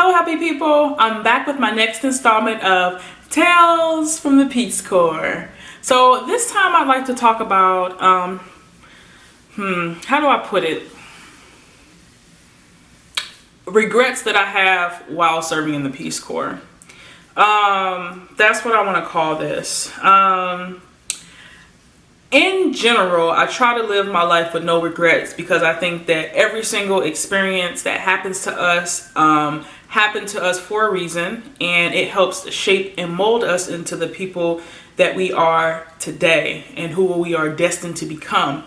Hello happy people, I'm back with my next installment of Tales from the Peace Corps. So this time I'd like to talk about, how do I put it? Regrets that I have while serving in the Peace Corps. That's what I want to call this. In general, I try to live my life with no regrets because I think that every single experience that happens to us happened to us for a reason, and it helps shape and mold us into the people that we are today and who we are destined to become.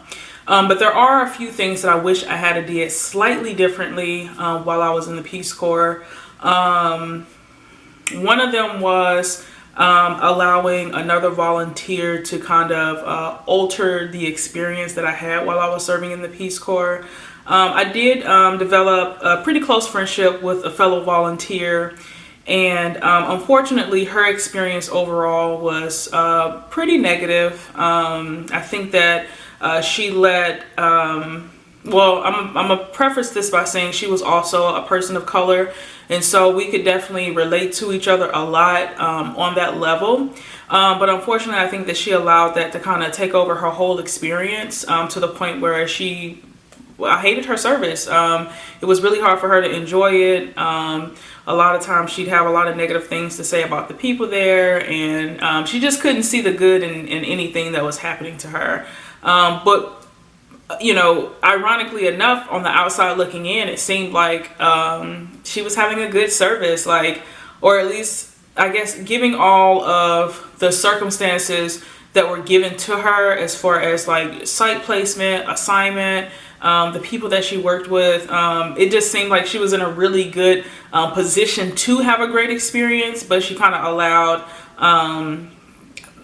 But there are a few things that I wish I had did slightly differently while I was in the Peace Corps. One of them was allowing another volunteer to kind of alter the experience that I had while I was serving in the Peace Corps. I did develop a pretty close friendship with a fellow volunteer, and unfortunately her experience overall was pretty negative. I think that she let well, I'm gonna preface this by saying she was also a person of color, and so we could definitely relate to each other a lot on that level. But unfortunately, I think that she allowed that to kind of take over her whole experience to the point where I hated her service. It was really hard for her to enjoy it. A lot of times she'd have a lot of negative things to say about the people there, and she just couldn't see the good in anything that was happening to her. But you know, ironically enough, on the outside looking in, it seemed like she was having a good service, like, or at least, I guess, giving all of the circumstances that were given to her as far as like site placement, assignment, the people that she worked with. It just seemed like she was in a really good position to have a great experience, but she kind of allowed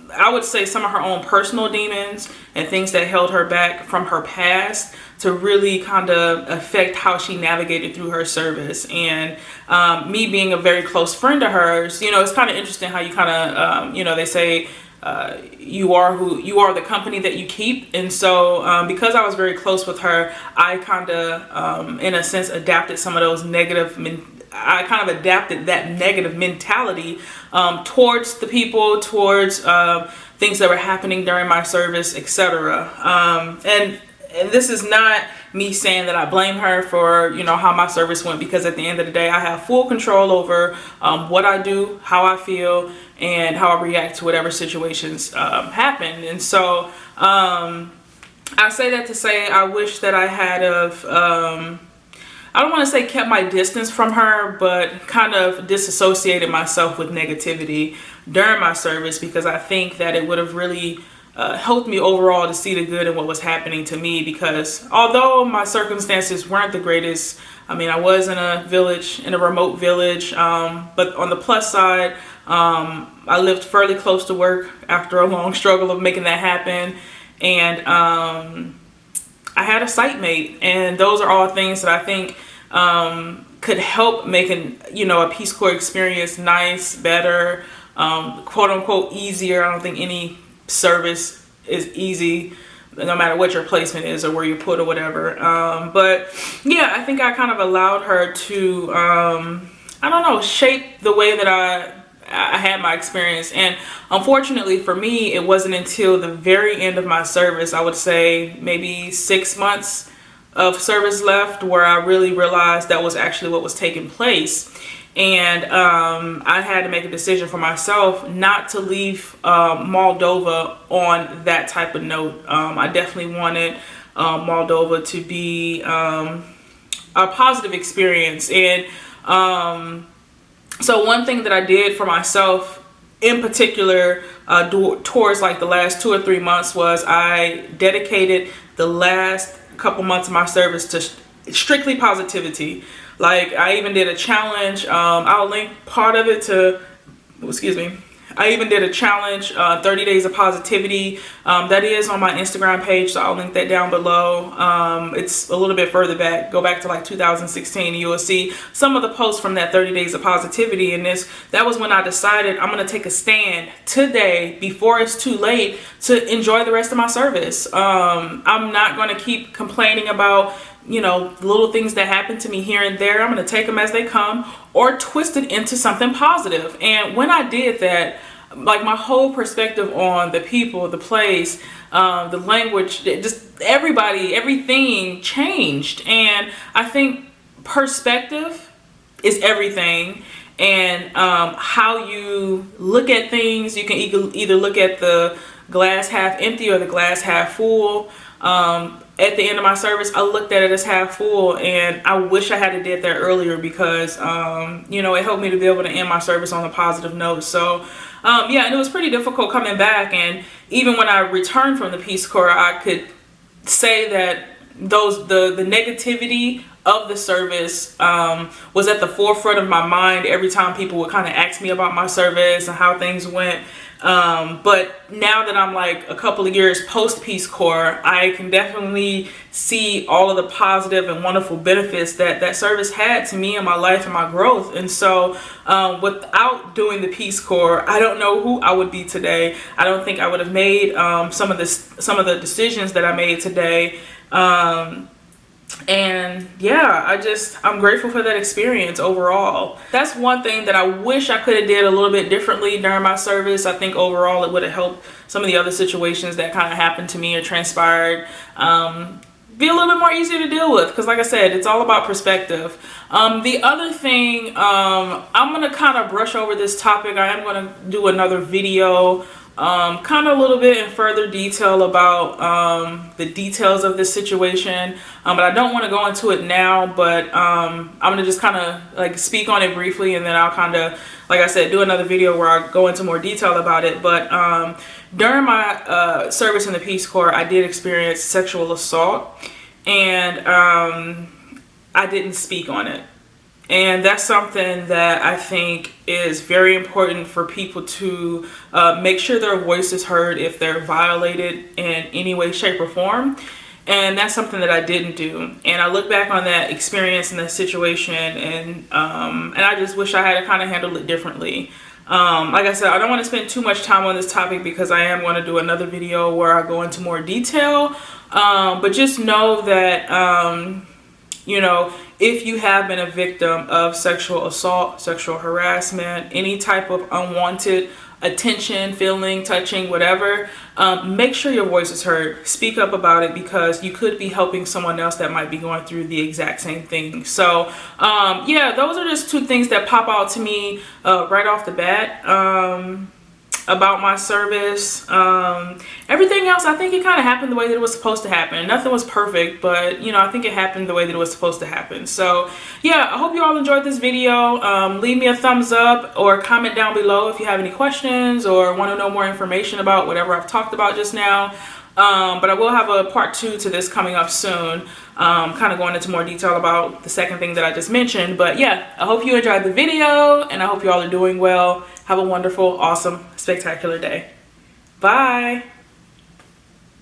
I would say some of her own personal demons and things that held her back from her past to really kind of affect how she navigated through her service. And me being a very close friend to hers, you know, it's kind of interesting how you kind of, you know, they say you are the company that you keep. And so because I was very close with her, I kind of, in a sense, adapted some of those I kind of adapted that negative mentality towards the people, towards things that were happening during my service, etc. And this is not me saying that I blame her for, you know, how my service went, because at the end of the day, I have full control over what I do, how I feel, and how I react to whatever situations happen. And so I say that to say I wish that I had I don't want to say kept my distance from her, but kind of disassociated myself with negativity during my service, because I think that it would have really helped me overall to see the good in what was happening to me. Because although my circumstances weren't the greatest, I mean, I was in a village, in a remote village, but on the plus side, I lived fairly close to work after a long struggle of making that happen. And I had a site mate, and those are all things that I think could help making, you know, a Peace Corps experience nice, better, quote unquote easier. I don't think any service is easy, no matter what your placement is or where you're put or whatever. But yeah, I think I kind of allowed her to, I don't know, shape the way that I had my experience. And unfortunately for me, it wasn't until the very end of my service, I would say maybe 6 months of service left, where I really realized that was actually what was taking place. And I had to make a decision for myself not to leave Moldova on that type of note. I definitely wanted Moldova to be a positive experience. And so one thing that I did for myself in particular towards like the last 2 or 3 months was I dedicated the last couple months of my service to strictly positivity. Like, I even did a challenge. I'll link part of it to, I even did a challenge, 30 days of positivity. That is on my Instagram page, so I'll link that down below. It's a little bit further back. Go back to like 2016 and you will see some of the posts from that 30 days of positivity. And that was when I decided I'm going to take a stand today before it's too late to enjoy the rest of my service. I'm not going to keep complaining about you know, little things that happen to me here and there, I'm going to take them as they come or twist it into something positive. And when I did that, like my whole perspective on the people, the place, the language, just everybody, everything changed. And I think perspective is everything. And how you look at things, you can either look at the glass half empty or the glass half full. At the end of my service, I looked at it as half full, and I wish I had did that earlier because, you know, it helped me to be able to end my service on a positive note. So, yeah, and it was pretty difficult coming back. And even when I returned from the Peace Corps, I could say that the negativity of the service was at the forefront of my mind every time people would kind of ask me about my service and how things went. But now that I'm like a couple of years post Peace Corps, I can definitely see all of the positive and wonderful benefits that service had to me and my life and my growth. And so without doing the Peace Corps, I don't know who I would be today. I don't think I would have made some of the decisions that I made today. And yeah, I'm grateful for that experience overall. That's one thing that I wish I could have did a little bit differently during my service. I think overall it would have helped some of the other situations that kind of happened to me or transpired be a little bit more easy to deal with, because like I said, it's all about perspective. The other thing, I'm going to kind of brush over this topic. I am going to do another video kind of a little bit in further detail about the details of this situation, but I don't want to go into it now. But I'm going to just kind of like speak on it briefly, and then I'll kind of, like I said, do another video where I go into more detail about it. But during my service in the Peace Corps, I did experience sexual assault, and I didn't speak on it. And that's something that I think is very important for people to make sure their voice is heard if they're violated in any way, shape, or form. And that's something that I didn't do. And I look back on that experience and that situation, and I just wish I had kind of handled it differently. Like I said, I don't want to spend too much time on this topic because I am going to do another video where I go into more detail. But just know that, you know, if you have been a victim of sexual assault, sexual harassment, any type of unwanted attention, feeling, touching, whatever, make sure your voice is heard. Speak up about it, because you could be helping someone else that might be going through the exact same thing. So yeah, those are just two things that pop out to me right off the bat about my service. Everything else, I think it kind of happened the way that it was supposed to happen. Nothing was perfect, but you know, I think it happened the way that it was supposed to happen. So yeah, I hope you all enjoyed this video. Leave me a thumbs up or comment down below if you have any questions or want to know more information about whatever I've talked about just now. But I will have a part 2 to this coming up soon, kind of going into more detail about the second thing that I just mentioned. But yeah, I hope you enjoyed the video, and I hope you all are doing well. Have a wonderful, awesome, spectacular day. Bye.